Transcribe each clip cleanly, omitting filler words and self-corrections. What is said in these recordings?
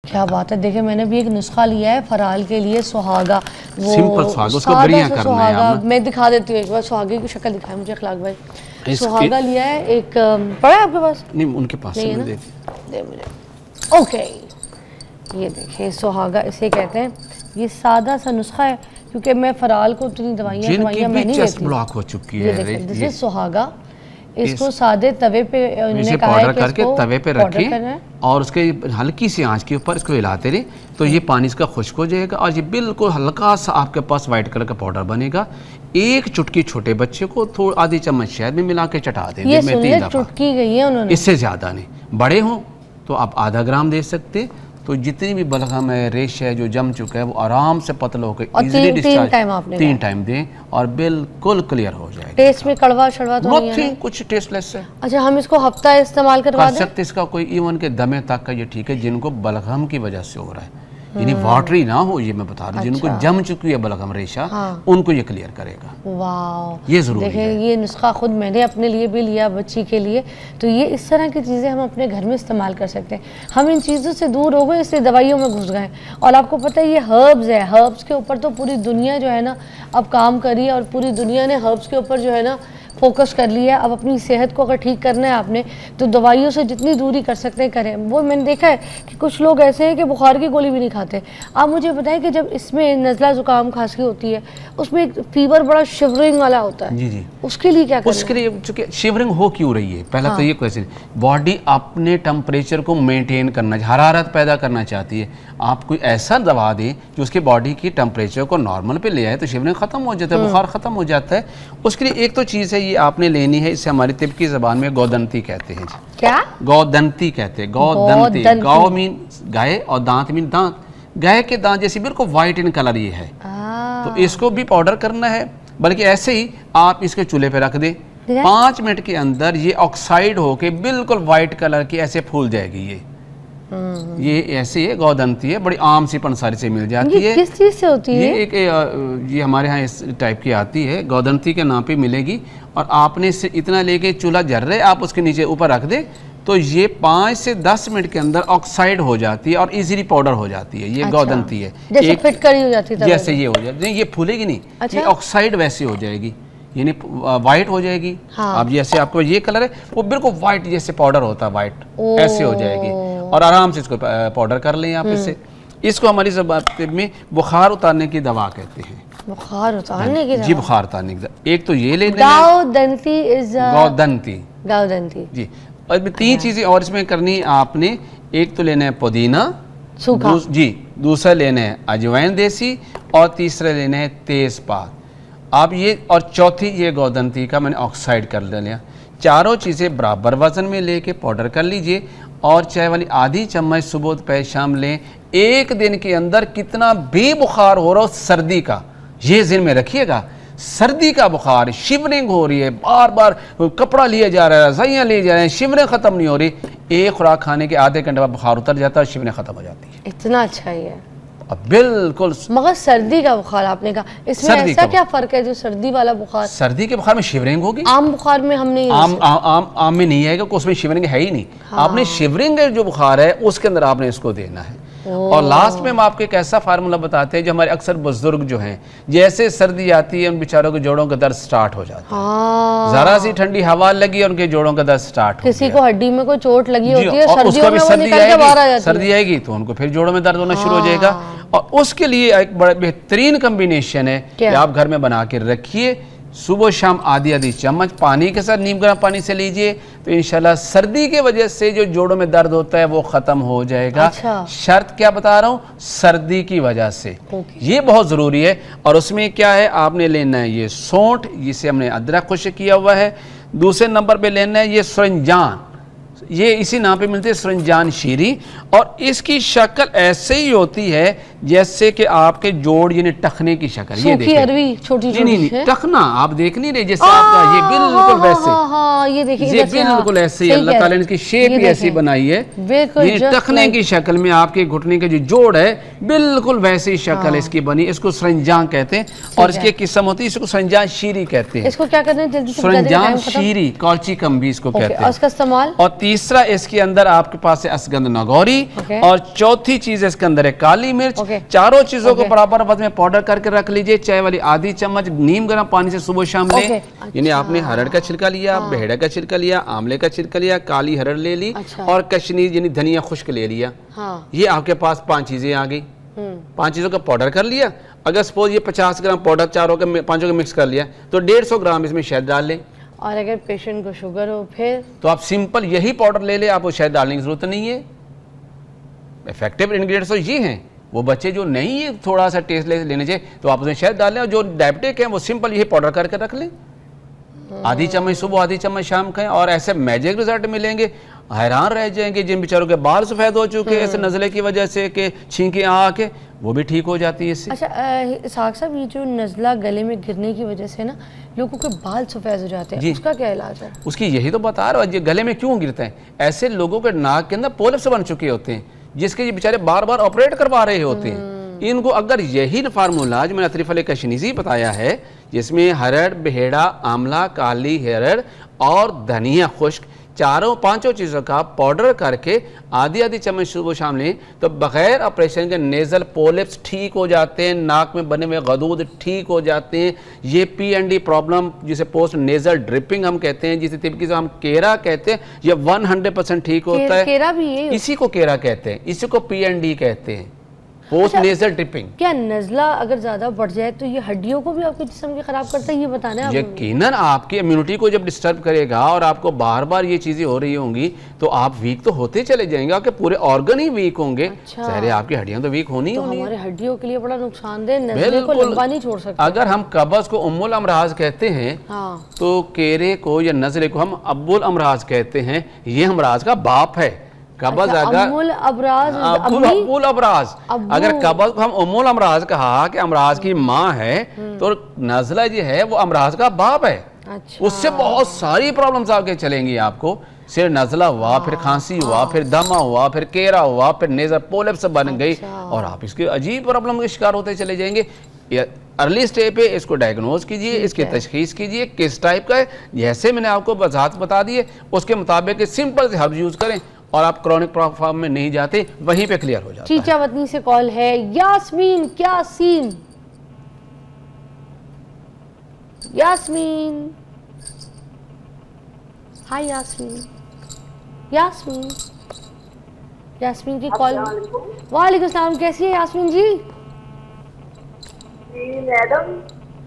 क्या बात है। देखिए मैंने भी एक नुस्खा लिया है फराल के लिए, सुहागा, वो सिंपल सुहागा, उसको बढ़िया करना है आपने। मैं दिखा देती हूँ एक बार, सुहागे की शक्ल दिखाए मुझे अखलाक भाई। सुहागा लिया है एक, पड़ा है आपके पास? नहीं, उनके पास नहीं है ना, दे मुझे। ओके, ये देखिए सुहागा इसे कहते हैं। ये सादा सा नुस्खा है, क्योंकि मैं फराल को उतनी दवाइयाँ मैं नहीं लेती। ब्लॉक हो चुकी है, दिस इज सुहागा। इसको सादे तवे पे उन्होंने कहा है कि करके तवे पे रखें और उसके हल्की सी आंच के ऊपर इसको हिलाते रहे, तो ये पानी इसका खुश्क हो जाएगा और ये बिल्कुल हल्का सा आपके पास वाइट कलर का पाउडर बनेगा। एक चुटकी छोटे बच्चे को थोड़ा आधी चम्मच शहद में मिला के चटा दें, ये चुटकी गई है उन्होंने, इससे ज़्यादा नहीं। बड़े हों तो आप आधा ग्राम दे सकते। तो जितनी भी बलगम है, रेश है जो जम चुका है, वो आराम से पतला होकर इजीली डिस्चार्ज 3 टाइम दें और बिल्कुल क्लियर हो जाएगा। टेस्ट में कड़वा शड़वा तो नहीं है? कुछ टेस्टलेस है। अच्छा, हम इसको हफ्ता इस्तेमाल करवा सकते, इसका कोई इवन के दमे तक का ये ठीक है जिनको बलगम की वजह से हो रहा है, यानी वाटरी ना हो, ये मैं बता रहा हूँ। जिनको जम चुकी है बलगम रेशा, उनको ये क्लियर करेगा। वाह, ये जरूर देखिए ये नुस्खा खुद मैंने अपने लिए भी लिया, बच्ची के लिए। तो ये इस तरह की चीज़ें हम अपने घर में इस्तेमाल कर सकते हैं। हम इन चीज़ों से दूर हो गए, इसलिए दवाइयों में घुस गए। और आपको पता है ये हर्ब्स है, हर्ब्स के ऊपर तो पूरी दुनिया जो है ना अब काम कर रही है, और पूरी दुनिया ने हर्ब्स के ऊपर जो है ना फोकस कर लिया है। अब अपनी सेहत को अगर ठीक करना है आपने, तो दवाइयों से जितनी दूरी कर सकते हैं करें। वो मैंने देखा है कि कुछ लोग ऐसे हैं कि बुखार की गोली भी नहीं खाते। आप मुझे बताएं कि जब इसमें नज़ला ज़ुकाम खांसी होती है, उसमें एक फीवर बड़ा शिवरिंग वाला होता है, जी जी, उसके लिए क्या करना? उसके लिए चूंकि शिवरिंग हो क्यों रही है, पहला तो ये क्वेश्चन। बॉडी अपने टेम्परेचर को मेंटेन करना, हरारत पैदा करना चाहती है। आप कोई ऐसा दवा दें जो उसकी बॉडी की टेम्परेचर को नॉर्मल पे ले आए, तो शिवरिंग खत्म हो जाता है, बुखार खत्म हो जाता है। उसके लिए एक तो चीज़ है, ये आपने लेनी है, इसे हमारी तिब्बती ज़बान में गौदंती कहते हैं। क्या? गौदंती कहते हैं। गौदंती, गौ मीन गाय और दांत मीन दांत। गाय के दांत जैसे बिल्कुल वाइट इन कलर ये है। तो इसको भी पाउडर करना है, बल्कि ऐसे ही आप इसके चूल्हे पे रख दें, 5 मिनट के अंदर ये ऑक्साइड होके बिल्कुल वाइट कलर की ऐसे फूल जाएगी। ये ऐसे है, गौदंती है, बड़ी आम सी पंसारी से मिल जाती है। किस चीज़ से होती है? ये एक ये हमारे यहाँ इस टाइप की आती है, गौदंती के नाम पे मिलेगी। और आपने इससे इतना लेके चूल्हा जल रहे, आप उसके नीचे ऊपर रख दें, तो ये 5 से 10 मिनट के अंदर ऑक्साइड हो जाती है और इजीली पाउडर हो जाती है। ये गौदंती है, जैसे फिटकरी हो जाती है, जैसे ये हो जाती है। ये फूलेगी नहीं, ये ऑक्साइड वैसे हो जाएगी, यानी वाइट हो जाएगी। अब जैसे आपको ये कलर है, वो बिल्कुल वाइट जैसे पाउडर होता है, वाइट ऐसे हो जाएगी। और आराम से इसको पाउडर कर लें आप इससे। इसको हमारी ज़बान में बुखार उतारने की दवा कहते हैं। बुखार उतारने की? जी, बुखार उतारने की। एक तो ये लेना, गौदंती इज गौदंती, गौदंती जी। और 3 चीज़ें और इसमें करनी आपने। एक तो लेना है पुदीना सूखा, जी, दूसरा लेना है अजवाइन देसी, और तीसरा लेना है तेज़पात। आप ये, और चौथी ये गौदंती का मैंने ऑक्साइड कर लिया। चारों चीज़ें बराबर वजन में लेके पाउडर कर लीजिए, और चाय वाली आधी चम्मच सुबह दोपहर शाम लें। 1 दिन के अंदर कितना भी बुखार हो रहा हो सर्दी का, ये ज़हन में रखिएगा। सर्दी का बुखार, शिवरिंग हो रही है, बार बार कपड़ा लिया जा रहा है, रज़ाइयाँ लिए जा रहे हैं, शिवरिंग ख़त्म नहीं हो रही, एक खुराक खाने के आधे घंटे बाद बुखार उतर जाता है, शिवरिंग ख़त्म हो जाती है। इतना अच्छा ही है। बिल्कुल। मगर सर्दी का बुखार आपने कहा, इसमें ऐसा क्या फर्क है? जो सर्दी वाला बुखार, सर्दी के बुखार में शिवरिंग होगी, आम बुखार में हम नहीं, आम में नहीं आएगा, उसमें शिवरिंग है ही नहीं। आपने शिवरिंग जो बुखार है उसके अंदर आपने इसको देना है। और लास्ट में हम आपको एक ऐसा फार्मूला बताते हैं जो हमारे अक्सर बुजुर्ग जो हैं, जैसे सर्दी आती है उन बेचारों के जोड़ों का दर्द स्टार्ट हो जाता है। जरा सी ठंडी हवा लगी और उनके जोड़ों का दर्द स्टार्ट। किसी को हड्डी में कोई चोट लगी होती है, सर्दी आएगी तो उनको फिर जोड़ों में दर्द होना शुरू हो जाएगा। और उसके लिए एक बड़ा बेहतरीन कम्बिनेशन है कि आप घर में बना के रखिए। सुबह शाम आधी आधी चम्मच पानी के साथ नीम गर्म पानी से लीजिए, तो इंशाल्लाह सर्दी के वजह से जो जोड़ों में दर्द होता है वो ख़त्म हो जाएगा। अच्छा। शर्त क्या बता रहा हूँ, सर्दी की वजह से ये बहुत ज़रूरी है। और उसमें क्या है, आपने लेना है ये सौंठ, जिसे हमने अदरक खुश्क किया हुआ है। दूसरे नंबर पे लेना है ये सरंजान, ये इसी नाम पे मिलती है सरंजान शीरी। और इसकी शक्ल ऐसे ही होती है जैसे कि आपके जोड़ यानी टखने की शक्ल, ये सूखी देखिए। अरवी छोटी नहीं नहीं छोटी नहीं, है। टखना आप देख नहीं रहे, जैसे आपका ये बिल्कुल वैसे, हाँ ये देखिए ये इधर से, हाँ, बिल्कुल ऐसे ही सही अल्लाह कह ताला ने रहे इसकी हैं। शेप ये ही ऐसी देखें, बनाई है, बिल्कुल ये just टखने like- की शक्ल में आपके घुटने के जो जोड़ है बिल्कुल वैसी शक्ल इसकी बनी, इसको सरंजाम कहते हैं। और इसकी एक किस्म होती है, इसको सरंजाम शीरी कहते हैं। इसको क्या करना है जल्दी से बता दें, सरंजाम टाइम खत्म। शीरी, कौची कम्बी इसको ओके, कहते और हैं। इसका इस्तेमाल, और तीसरा इसके अंदर आपके पास है असगंध नगौरी, ओके। और चौथी चीज इसके अंदर है काली मिर्च। ओके। चारों चीजों को ओके। बराबर वक्त में पाउडर करके रख लीजिए। चाय वाली आधी चम्मच नीम गर्म पानी से सुबह शाम ओके। लें। यानी आपने हरड़ का छिलका लिया, बेहड़ा का छिलका लिया, आंवले का छिलका लिया, काली हरड़ ले ली, अच्छा। और कश्मीर यानी धनिया खुश्क ले लिया। हाँ, ये आपके पास 5 चीजें आ गई। 5 चीजों का पाउडर कर लिया। अगर सपोज ये 50 ग्राम पाउडर चारों के 5 का मिक्स कर लिया तो 150 ग्राम इसमें शहद डाल लें। और अगर पेशेंट को शुगर हो फिर तो आप सिंपल यही पाउडर ले ले, आपको शहद डालने की जरूरत नहीं है। इफेक्टिव इंग्रेडिएंट्स तो ये हैं। वो बच्चे जो नहीं है थोड़ा सा टेस्ट लेने चाहिए तो आप उसमें शहद डाल लें, और जो डायबिटिक हैं वो सिंपल यही पाउडर करके रख लें। आधी चम्मच सुबह, आधी चम्मच शाम खाएं, और ऐसे मैजिक रिजल्ट मिलेंगे। हैरान रह जाएंगे। जिन बेचारों के बाल सफेद हो चुके हैं ऐसे नज़ले की वजह से कि छींकें आके, वो भी ठीक हो जाती है इससे। अच्छा इसहाक साहब, ये जो नज़ला गले में गिरने की वजह से ना लोगों के बाल सफ़ेद हो जाते हैं, जी। उसका क्या इलाज है? उसकी यही तो बता रहा हूँ, ये गले में क्यों गिरते हैं। ऐसे लोगों के नाक के अंदर पोलिप्स बन चुके होते हैं, जिसके ये बेचारे बार बार ऑपरेट करवा रहे होते हैं। इनको अगर यही फार्मूला जो मैंने अतरीफ अली कशनीज़ी बताया है, जिसमें हरड़, बेहड़ा, आंवला, काली हरड़ और धनिया खुश्क, चारों 5 चीज़ों का पाउडर करके आधी आधी चम्मच सुबह शाम लें, तो बगैर ऑपरेशन के नेज़ल पोलिप्स ठीक हो जाते हैं, नाक में बने हुए गदूद ठीक हो जाते हैं। ये PND प्रॉब्लम, जिसे पोस्ट नेज़ल ड्रिपिंग हम कहते हैं, जिसे तिब्बती से हम केरा कहते हैं, ये 100% ठीक होता है। केरा भी ये इसी को केरा कहते हैं, इसी को PND कहते हैं, पोस्ट नेज़ल ड्रिपिंग। क्या नज़ला अगर ज़्यादा बढ़ जाए तो ये हड्डियों को भी आपके जिस्म की ख़राब करता है, ये बताना है आपको? यकीनन आपकी इम्यूनिटी को जब डिस्टर्ब करेगा और आपको बार बार ये चीज़ें हो रही होंगी तो आप वीक तो होते चले जाएंगे, आपके पूरे ऑर्गन ही वीक होंगे। अच्छा। सारे आपकी हड्डियां तो वीक होनी ही तो होनी है। हमारे हड्डियों के लिए बड़ा नुकसानदेह, नज़ले को बिल्कुल। लंबा नहीं छोड़ सकते। अगर हम कब्ज़ को उम्मुल अमराज कहते हैं, हाँ, तो केरे को या नज़ले को हम अब्बुल अमराज कहते हैं। ये अमराज का बाप है। कब्ज़ अच्छा, अगर अम्मुल अबराज, अब्बुल अमराज, अब्बू। अगर कब्ज़ को हम उम्मुल अमराज कहा कि अमराज की माँ है, तो नज़ला जो है वो अमराज का बाप है। अच्छा, उससे बहुत सारी प्रॉब्लम्स आगे चलेंगी आपको। सिर नज़ला हुआ, फिर खांसी हुआ, फिर दमा हुआ, फिर केरा हुआ, फिर नेज़ल पोलिप्स बन गई, और आप इसके अजीब प्रॉब्लम के शिकार होते चले जाएंगे। अर्ली स्टेज पे इसको डायग्नोज कीजिए, इसकी तशखीस कीजिए किस टाइप का है। जैसे मैंने आपको वजाहत बता दी है, उसके मुताबिक सिंपल से हर्ब यूज़ करें और आप क्रॉनिक प्रॉब्लम में नहीं जाते, वहीं पे क्लियर हो जाता है। चीचा वतनी से कॉल है। यास्मीन, क्या सीन? यास्मीन, हाय यास्मीन, यास्मीन, यास्मीन की कॉल। वालेकुम सलाम, कैसी है यास्मीन जी? जी मैडम,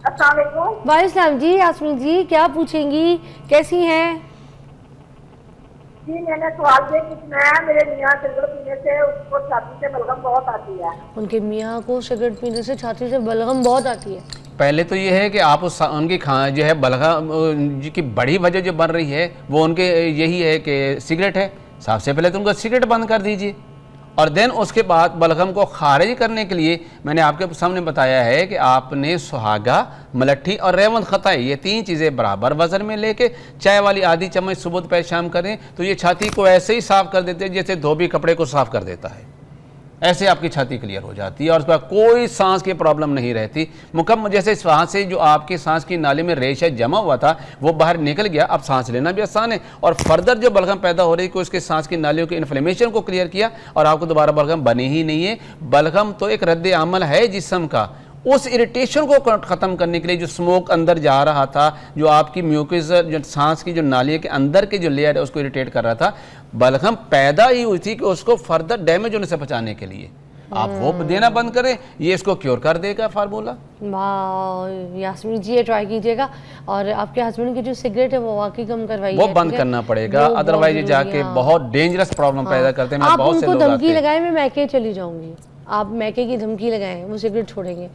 अस्सलाम वालेकुम। वालेकुम सलाम जी। यास्मीन जी क्या पूछेंगी, कैसी हैं? जी मैंने सवाल ये पूछना है, मेरे मियाँ सिगरेट पीने से उसको छाती से बलगम बहुत आती है। उनके मियाँ को सिगरेट पीने से छाती से बलगम बहुत आती है। पहले तो ये है कि आप उनकी जो है बलगम की बड़ी वजह जो बन रही है वो उनके यही है कि सिगरेट है। सबसे पहले तो उनको सिगरेट बंद कर दीजिए, और देन उसके बाद बलगम को खारिज करने के लिए मैंने आपके सामने बताया है कि आपने सुहागा, मलट्ठी और रेवंत खताई, ये 3 चीज़ें बराबर वजन में लेके चाय वाली आधी चम्मच सुबह दोपहर शाम करें, तो ये छाती को ऐसे ही साफ़ कर देते हैं जैसे धोबी कपड़े को साफ़ कर देता है। ऐसे आपकी छाती क्लियर हो जाती है और उस पर कोई सांस की प्रॉब्लम नहीं रहती। मुकम्मल जैसे सांस से जो आपकी सांस की नाली में रेशा जमा हुआ था वो बाहर निकल गया, अब सांस लेना भी आसान है। और फर्दर जो बलगम पैदा हो रही है, उसके सांस की नालियों के इन्फ्लेमेशन को क्लियर किया और आपको दोबारा बलगम बनी ही नहीं है। बलगम तो एक रद्द अमल है जिस्म का, उस इरिटेशन को ख़त्म करने के लिए जो स्मोक अंदर जा रहा था, जो आपकी म्यूकस जो सांस की जो नाली के अंदर के जो लेयर है उसको इरिटेट कर रहा था, बलगम पैदा ही हुई थी कि उसको फर्दर डैमेज होने से बचाने के लिए आप वो देना बंद करें, ये इसको क्योर कर देगा फार्मूला। वाह यास्मीन जी, ये ट्राई कीजिएगा। और आपके हस्बैंड की जो सिगरेट है वो वाकई कम करवाइए, वो बंद करना पड़ेगा, अदरवाइज ये जाके बहुत डेंजरस प्रॉब्लम पैदा करते हैं। आप बहुत से उनको लोग आते धमकी हैं। लगाए मैं मैके चली जाऊंगी, आप मैके की धमकी लगाएं, वो सिगरेट छोड़ेंगे।